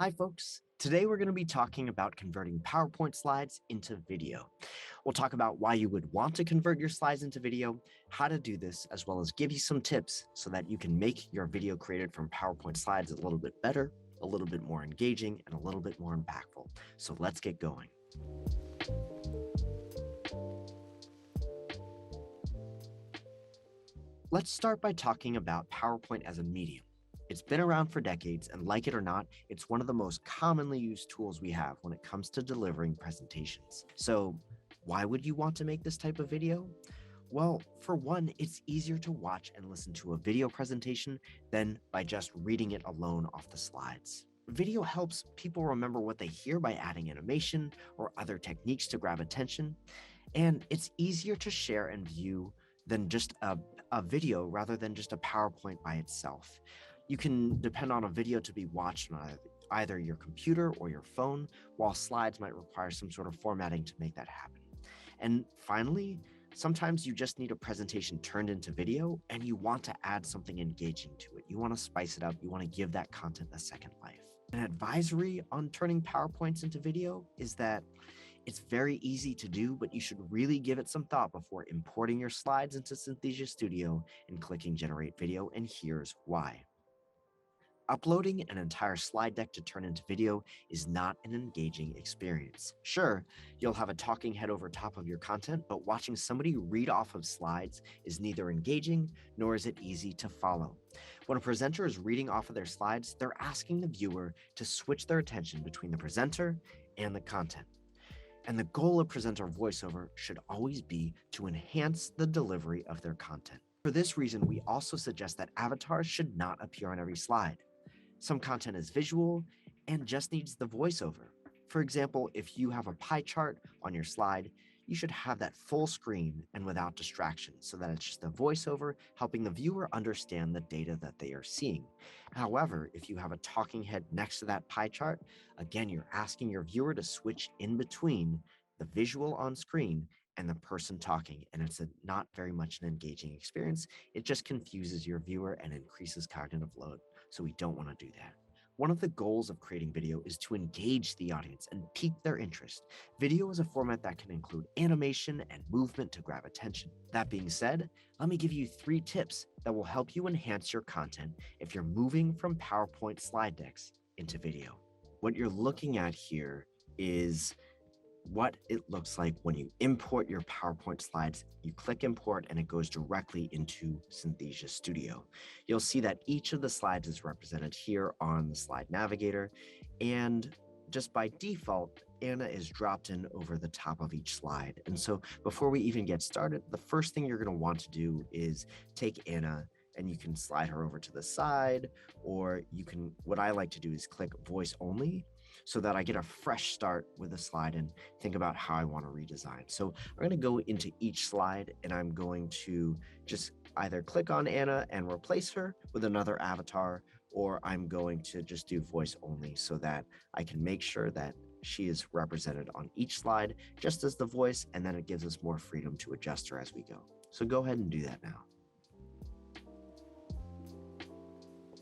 Hi folks, today we're going to be talking about converting PowerPoint slides into video. We'll talk about why you would want to convert your slides into video, how to do this, as well as give you some tips so that you can make your video created from PowerPoint slides a little bit better, a little bit more engaging, and a little bit more impactful. So let's get going. Let's start by talking about PowerPoint as a medium. It's been around for decades, and like it or not, it's one of the most commonly used tools we have when it comes to delivering presentations. So why would you want to make this type of video? Well, for one, it's easier to watch and listen to a video presentation than by just reading it alone off the slides. Video helps people remember what they hear by adding animation or other techniques to grab attention, and it's easier to share and view than just a video rather than just a PowerPoint by itself. You can depend on a video to be watched on either your computer or your phone, while slides might require some sort of formatting to make that happen. And finally, sometimes you just need a presentation turned into video and you want to add something engaging to it. You want to spice it up. You want to give that content a second life. An advisory on turning PowerPoints into video is that it's very easy to do, but you should really give it some thought before importing your slides into Synthesia STUDIO and clicking Generate Video, and here's why. Uploading an entire slide deck to turn into video is not an engaging experience. Sure, you'll have a talking head over top of your content, but watching somebody read off of slides is neither engaging nor is it easy to follow. When a presenter is reading off of their slides, they're asking the viewer to switch their attention between the presenter and the content. And the goal of presenter voiceover should always be to enhance the delivery of their content. For this reason, we also suggest that avatars should not appear on every slide. Some content is visual and just needs the voiceover. For example, if you have a pie chart on your slide, you should have that full screen and without distractions so that it's just the voiceover helping the viewer understand the data that they are seeing. However, if you have a talking head next to that pie chart, again, you're asking your viewer to switch in between the visual on screen and the person talking, and it's not very much an engaging experience. It just confuses your viewer and increases cognitive load, so we don't want to do that. One of the goals of creating video is to engage the audience and pique their interest. Video is a format that can include animation and movement to grab attention. That being said, let me give you 3 tips that will help you enhance your content if you're moving from PowerPoint slide decks into video. What you're looking at here is what it looks like when you import your PowerPoint slides. You click import and it goes directly into Synthesia STUDIO. You'll see that each of the slides is represented here on the slide navigator, and just by default, Anna is dropped in over the top of each slide. And so before we even get started, the first thing you're going to want to do is take Anna and you can slide her over to the side, or you can, what I like to do is click voice only so that I get a fresh start with the slide and think about how I want to redesign. So I'm going to go into each slide and I'm going to just either click on Anna and replace her with another avatar, or I'm going to just do voice only so that I can make sure that she is represented on each slide just as the voice, and then it gives us more freedom to adjust her as we go. So go ahead and do that now.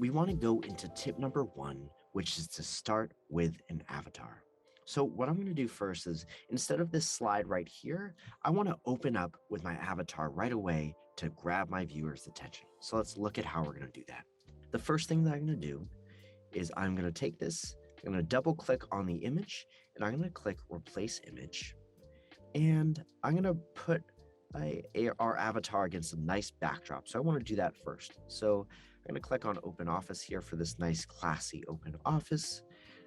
We want to go into tip number 1, which is to start with an avatar. So what I'm going to do first is, instead of this slide right here, I want to open up with my avatar right away to grab my viewer's attention. So let's look at how we're going to do that. The first thing that I'm going to do is I'm going to take this, I'm going to double click on the image, and I'm going to click replace image. And I'm going to put our avatar against a nice backdrop. So I want to do that first. So I'm going to click on Open Office here for this nice classy open office.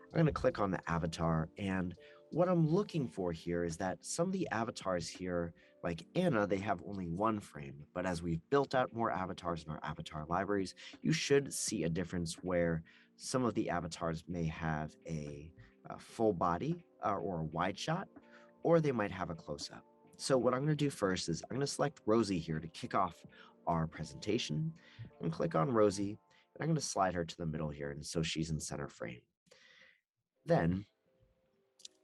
I'm going to click on the avatar, and what I'm looking for here is that some of the avatars here, like Anna, they have only one frame, but as we've built out more avatars in our avatar libraries, you should see a difference where some of the avatars may have a full body or a wide shot, or they might have a close-up. So what I'm going to do first is I'm going to select Rosie here to kick off our presentation. I'm going to click on Rosie, and I'm going to slide her to the middle here, and so she's in center frame. Then,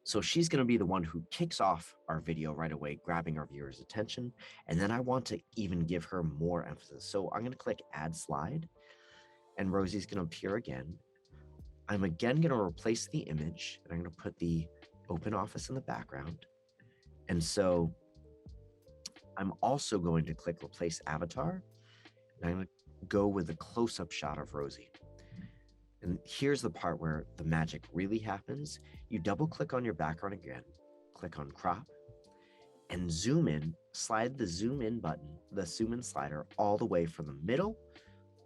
so she's going to be the one who kicks off our video right away, grabbing our viewers' attention, and then I want to even give her more emphasis. So I'm going to click Add Slide, and Rosie's going to appear again. I'm again going to replace the image, and I'm going to put the open office in the background. And so I'm also going to click replace avatar, and I'm going to go with a close-up shot of Rosie. And here's the part where the magic really happens. You double click on your background again, click on crop, and zoom in, slide the zoom in button, the zoom in slider, all the way from the middle,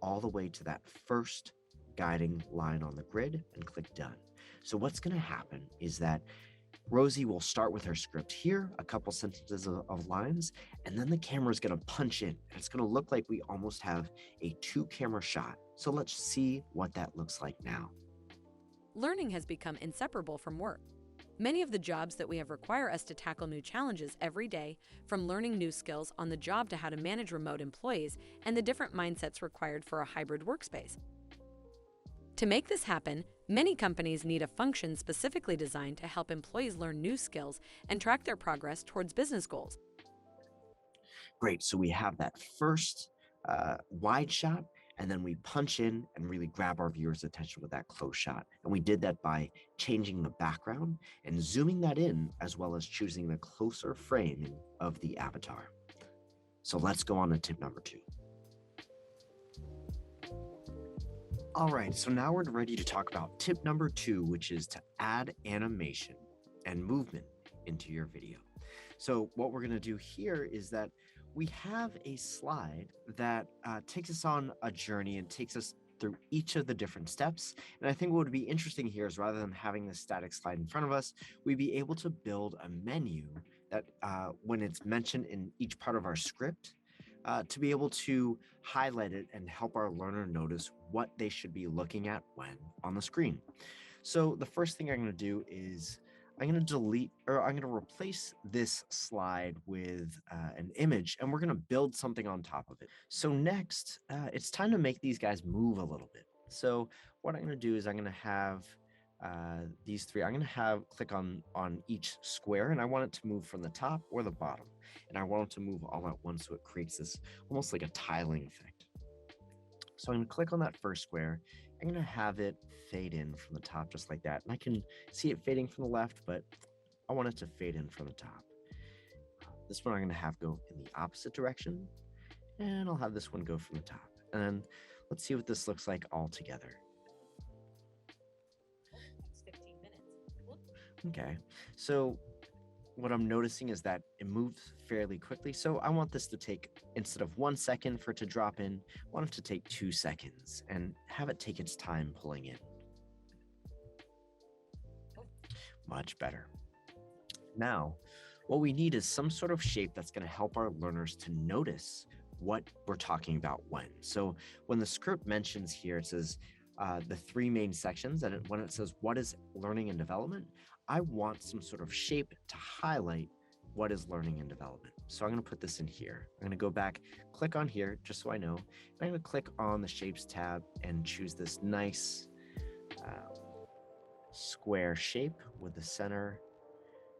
all the way to that first guiding line on the grid, and click done. So what's going to happen is that Rosie will start with her script here, a couple sentences of lines, and then the camera is going to punch in. And it's going to look like we almost have a 2-camera shot. So let's see what that looks like now. Learning has become inseparable from work. Many of the jobs that we have require us to tackle new challenges every day, from learning new skills on the job to how to manage remote employees and the different mindsets required for a hybrid workspace. To make this happen, many companies need a function specifically designed to help employees learn new skills and track their progress towards business goals. Great, so we have that first wide shot, and then we punch in and really grab our viewers' attention with that close shot. And we did that by changing the background and zooming that in, as well as choosing the closer framing of the avatar. So let's go on to tip number 2. All right, so now we're ready to talk about tip number 2, which is to add animation and movement into your video. So what we're going to do here is that we have a slide that takes us on a journey and takes us through each of the different steps. And I think what would be interesting here is, rather than having this static slide in front of us, we'd be able to build a menu that when it's mentioned in each part of our script, to be able to highlight it and help our learner notice what they should be looking at when on the screen. So the first thing I'm going to do is I'm going to replace this slide with an image, and we're going to build something on top of it. So next, it's time to make these guys move a little bit. So what I'm going to do is I'm going to have these three. I'm going to click on each square, and I want it to move from the top or the bottom. And I want it to move all at once, so it creates this almost like a tiling effect. So I'm going to click on that first square. I'm going to have it fade in from the top just like that. And I can see it fading from the left, but I want it to fade in from the top. This one I'm going to have go in the opposite direction, and I'll have this one go from the top. And let's see what this looks like all together. 15 minutes. Okay, so what I'm noticing is that it moves fairly quickly. So I want this to take, instead of 1 second for it to drop in, I want it to take 2 seconds and have it take its time pulling in. Much better. Now, what we need is some sort of shape that's going to help our learners to notice what we're talking about when. So when the script mentions here, it says the 3 main sections, and when it says what is learning and development, I want some sort of shape to highlight what is learning and development. So I'm going to put this in here. I'm going to go back, click on here, just so I know. I'm going to click on the Shapes tab and choose this nice square shape with the center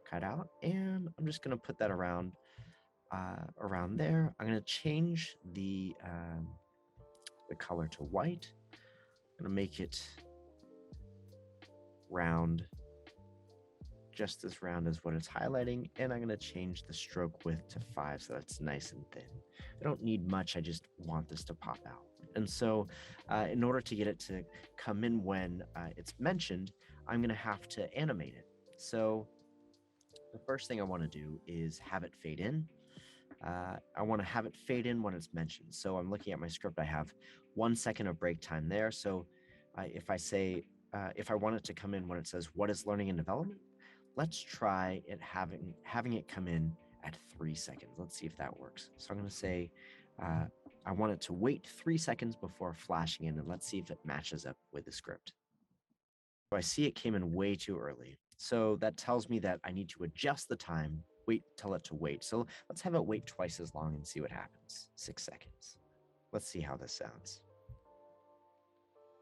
cut out. And I'm just going to put that around there. I'm going to change the color to white. I'm going to make it round, just as round as what it's highlighting, and I'm going to change the stroke width to 5 so that's nice and thin. I don't need much, I just want this to pop out. And so in order to get it to come in when it's mentioned, I'm going to have to animate it. So the first thing I want to do is have it fade in. I want to have it fade in when it's mentioned. So I'm looking at my script, I have 1 second of break time there. So if I say, if I want it to come in when it says, what is learning and development? Let's try it having it come in at 3 seconds. Let's see if that works. So I'm going to say, I want it to wait 3 seconds before flashing in, and let's see if it matches up with the script. So I see it came in way too early. So that tells me that I need to adjust the time, tell it to wait. So let's have it wait twice as long and see what happens. 6 seconds. Let's see how this sounds.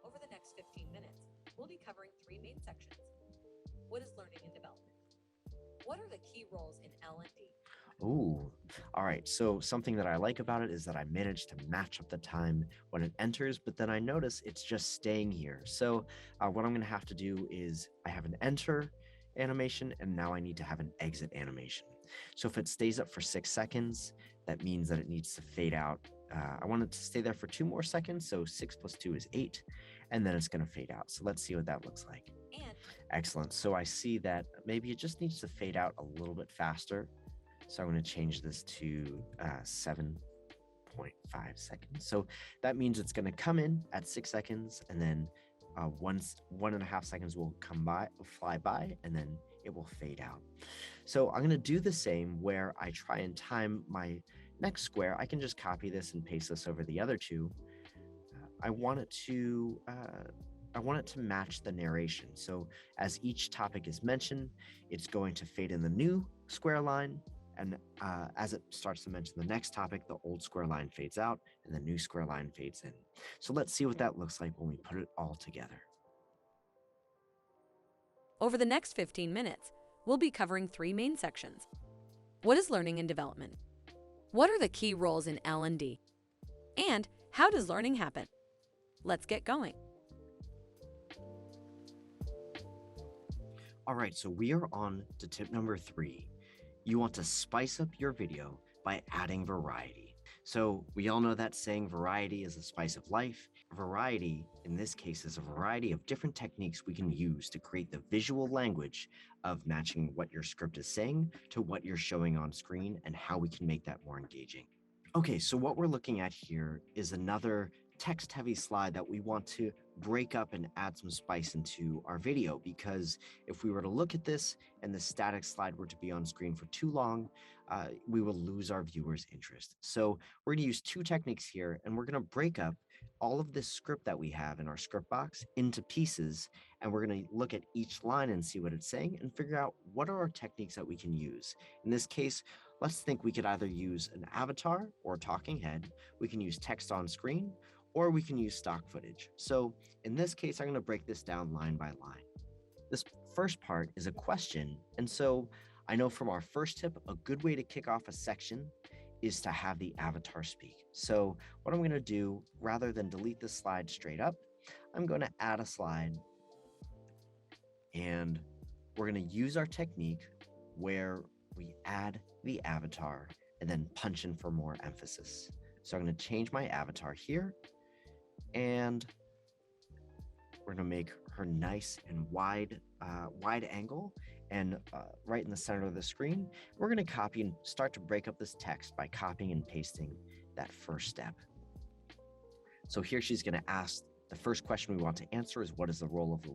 Over the next 15 minutes, we'll be covering 3 main sections. What is learning and development? What are the key roles in L&D? Ooh, all right. So something that I like about it is that I managed to match up the time when it enters, but then I notice it's just staying here. So what I'm going to have to do is I have an enter animation, and now I need to have an exit animation. So if it stays up for 6 seconds, that means that it needs to fade out. I want it to stay there for 2 more seconds. So 6 + 2 is 8, and then it's going to fade out. So let's see what that looks like. And Excellent. So I see that maybe it just needs to fade out a little bit faster. So I'm going to change this to 7.5 seconds. So that means it's going to come in at 6 seconds, and then once 1.5 seconds will fly by, and then it will fade out. So I'm going to do the same where I try and time my next square. I can just copy this and paste this over the other two. I want it to match the narration. So as each topic is mentioned, it's going to fade in the new square line. And as it starts to mention the next topic, the old square line fades out and the new square line fades in. So let's see what that looks like when we put it all together. over the next 15 minutes, we'll be covering 3 main sections. What is learning and development? What are the key roles in L&D? And how does learning happen? Let's get going. All right, so we are on to tip number 3. You want to spice up your video by adding variety. So we all know that saying, variety is the spice of life. Variety, in this case, is a variety of different techniques we can use to create the visual language of matching what your script is saying to what you're showing on screen and how we can make that more engaging. Okay, so what we're looking at here is another text-heavy slide that we want to break up and add some spice into our video, because if we were to look at this and the static slide were to be on screen for too long, we will lose our viewers' interest. So we're going to use 2 techniques here, and we're going to break up all of this script that we have in our script box into pieces, and we're going to look at each line and see what it's saying and figure out what are our techniques that we can use. In this case, let's think we could either use an avatar or a talking head, we can use text on screen, or we can use stock footage. So in this case, I'm going to break this down line by line. This first part is a question, and so I know from our first tip, a good way to kick off a section is to have the avatar speak. So what I'm going to do, rather than delete the slide straight up, I'm going to add a slide, and we're going to use our technique where we add the avatar and then punch in for more emphasis. So I'm going to change my avatar here, and we're going to make her nice and wide angle and right in the center of the screen. We're going to copy and start to break up this text by copying and pasting that first step. So here she's going to ask, the first question we want to answer is, what is the role of the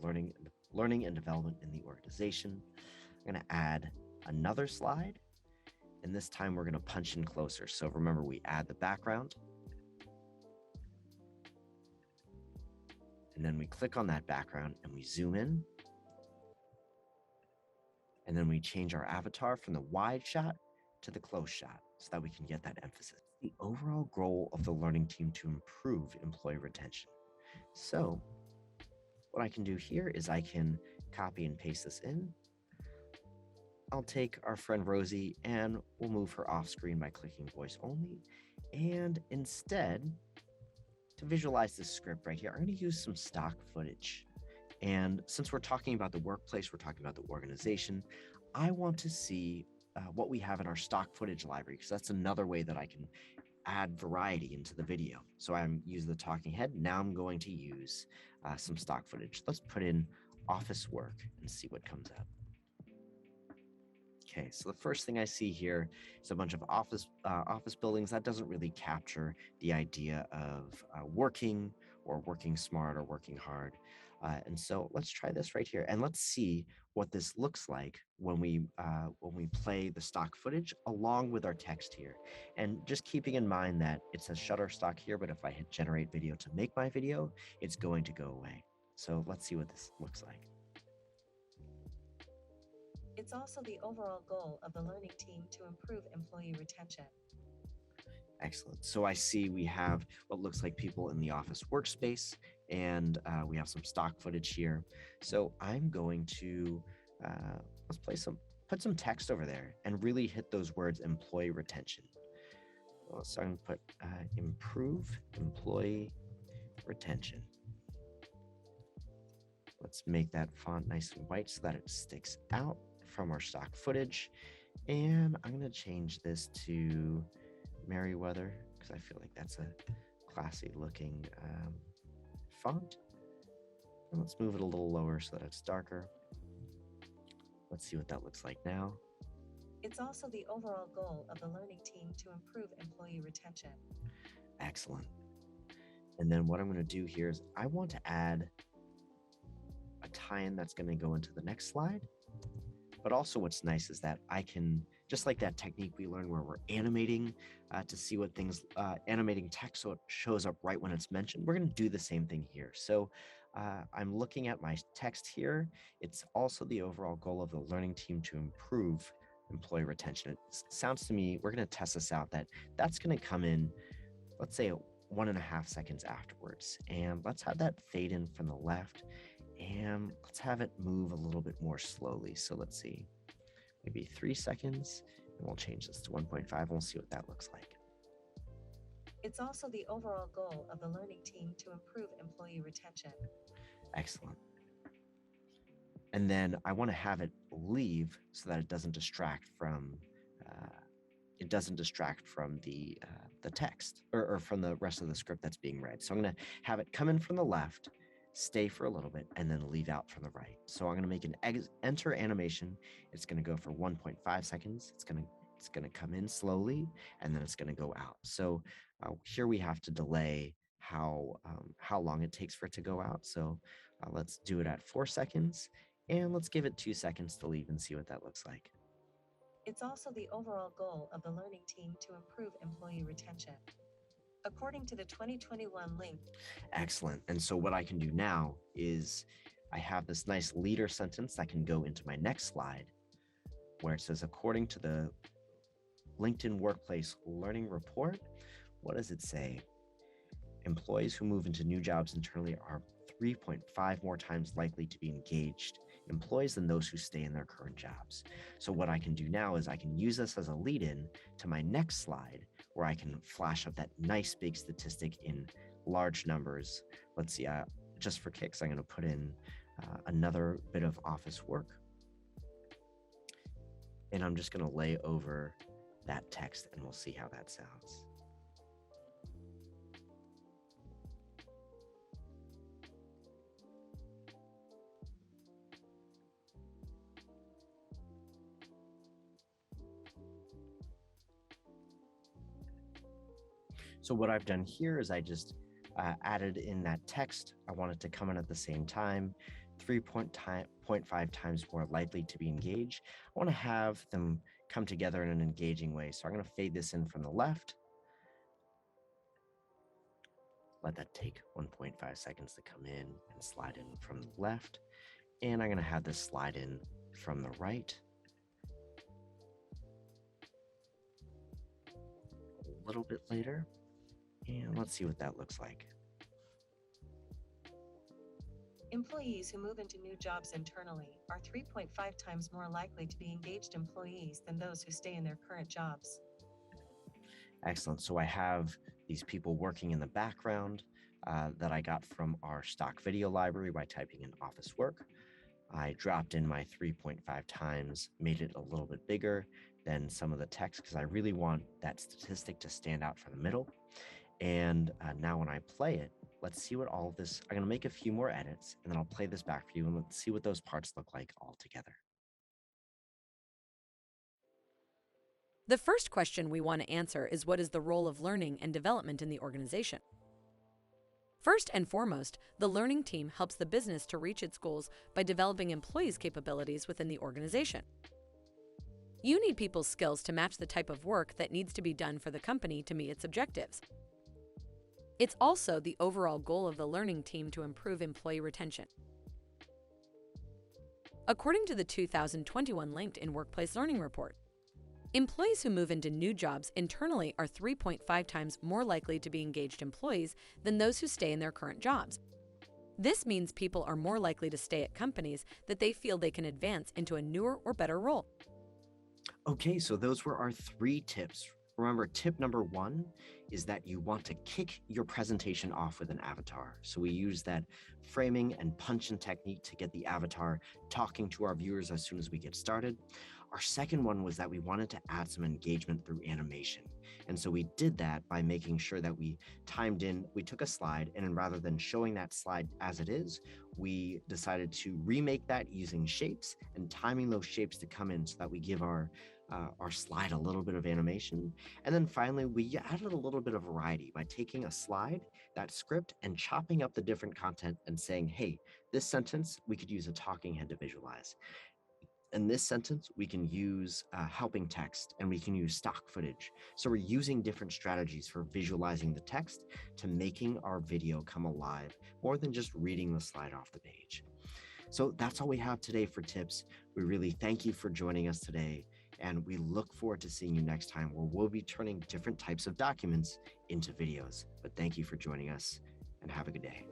learning and development in the organization? I'm going to add another slide, and this time we're going to punch in closer. So remember, we add the background, and then we click on that background and we zoom in, and then we change our avatar from the wide shot to the close shot so that we can get that emphasis. The overall goal of the learning team to improve employee retention. So what I can do here is I can copy and paste this in. I'll take our friend Rosie and we'll move her off screen by clicking voice only. And instead, to visualize this script right here, I'm going to use some stock footage. And since we're talking about the workplace, we're talking about the organization, I want to see what we have in our stock footage library, because that's another way that I can add variety into the video. So I'm using the talking head. Now I'm going to use some stock footage. Let's put in office work and see what comes up. Okay, so the first thing I see here is a bunch of office buildings. That doesn't really capture the idea of working or working smart or working hard. And so let's try this right here, and let's see what this looks like when we play the stock footage along with our text here. And just keeping in mind that it says Shutterstock here, but if I hit generate video to make my video, it's going to go away. So let's see what this looks like. It's also the overall goal of the learning team to improve employee retention. Excellent. So I see we have what looks like people in the office workspace, and we have some stock footage here. So I'm going to let's play some put some text over there and really hit those words employee retention. So I'm going to put improve employee retention. Let's make that font nice and white so that it sticks out from our stock footage. And I'm going to change this to Merriweather because I feel like that's a classy looking font. And let's move it a little lower so that it's darker. Let's see what that looks like now. It's also the overall goal of the learning team to improve employee retention. Excellent. And then what I'm going to do here is I want to add a tie-in that's going to go into the next slide. But also what's nice is that I can, just like that technique we learned where we're animating to see what things, animating text so it shows up right when it's mentioned, we're going to do the same thing here. So I'm looking at my text here. It's also the overall goal of the learning team to improve employee retention. It sounds to me, we're going to test this out, that's going to come in, let's say 1.5 seconds afterwards. And let's have that fade in from the left. And let's have it move a little bit more slowly. So let's see, maybe 3 seconds, and we'll change this to 1.5 and we'll see what that looks like. It's also the overall goal of the learning team to improve employee retention. Excellent. And then I want to have it leave so that it doesn't distract from the text or from the rest of the script that's being read. So I'm going to have it come in from the left, stay for a little bit, and then leave out from the right. So I'm going to make an enter animation. It's going to go for 1.5 seconds. It's going to come in slowly, and then it's going to go out. So here we have to delay how long it takes for it to go out. So let's do it at 4 seconds, and let's give it 2 seconds to leave and see what that looks like. It's also the overall goal of the learning team to improve employee retention. According to the 2021 link. Excellent. And so what I can do now is I have this nice leader sentence that can go into my next slide where it says, according to the LinkedIn Workplace Learning Report, what does it say? Employees who move into new jobs internally are 3.5 more times likely to be engaged employees than those who stay in their current jobs. So what I can do now is I can use this as a lead-in to my next slide where I can flash up that nice big statistic in large numbers. Let's see, just for kicks, I'm going to put in another bit of office work. And I'm just going to lay over that text and we'll see how that sounds. So what I've done here is I just added in that text. I want it to come in at the same time, 3.5 times more likely to be engaged. I want to have them come together in an engaging way. So I'm going to fade this in from the left. Let that take 1.5 seconds to come in and slide in from the left. And I'm going to have this slide in from the right. A little bit later. And let's see what that looks like. Employees who move into new jobs internally are 3.5 times more likely to be engaged employees than those who stay in their current jobs. Excellent. So I have these people working in the background that I got from our stock video library by typing in office work. I dropped in my 3.5 times, made it a little bit bigger than some of the text because I really want that statistic to stand out from the middle. And now when I play it, let's see what all of this, I'm going to make a few more edits and then I'll play this back for you and let's see what those parts look like all together. The first question we want to answer is, what is the role of learning and development in the organization? First and foremost, the learning team helps the business to reach its goals by developing employees' capabilities within the organization. You need people's skills to match the type of work that needs to be done for the company to meet its objectives. It's also the overall goal of the learning team to improve employee retention. According to the 2021 LinkedIn Workplace Learning Report, employees who move into new jobs internally are 3.5 times more likely to be engaged employees than those who stay in their current jobs. This means people are more likely to stay at companies that they feel they can advance into a newer or better role. Okay, so those were our 3 tips. Remember, tip number 1 is that you want to kick your presentation off with an avatar. So we use that framing and punch-in technique to get the avatar talking to our viewers as soon as we get started. Our second one was that we wanted to add some engagement through animation. And so we did that by making sure that we took a slide, and then rather than showing that slide as it is, we decided to remake that using shapes and timing those shapes to come in so that we give our slide a little bit of animation. And then finally, we added a little bit of variety by taking a slide, that script, and chopping up the different content and saying, hey, this sentence, we could use a talking head to visualize. In this sentence, we can use helping text and we can use stock footage. So we're using different strategies for visualizing the text to making our video come alive more than just reading the slide off the page. So that's all we have today for tips. We really thank you for joining us today, and we look forward to seeing you next time where we'll be turning different types of documents into videos. But thank you for joining us, and have a good day.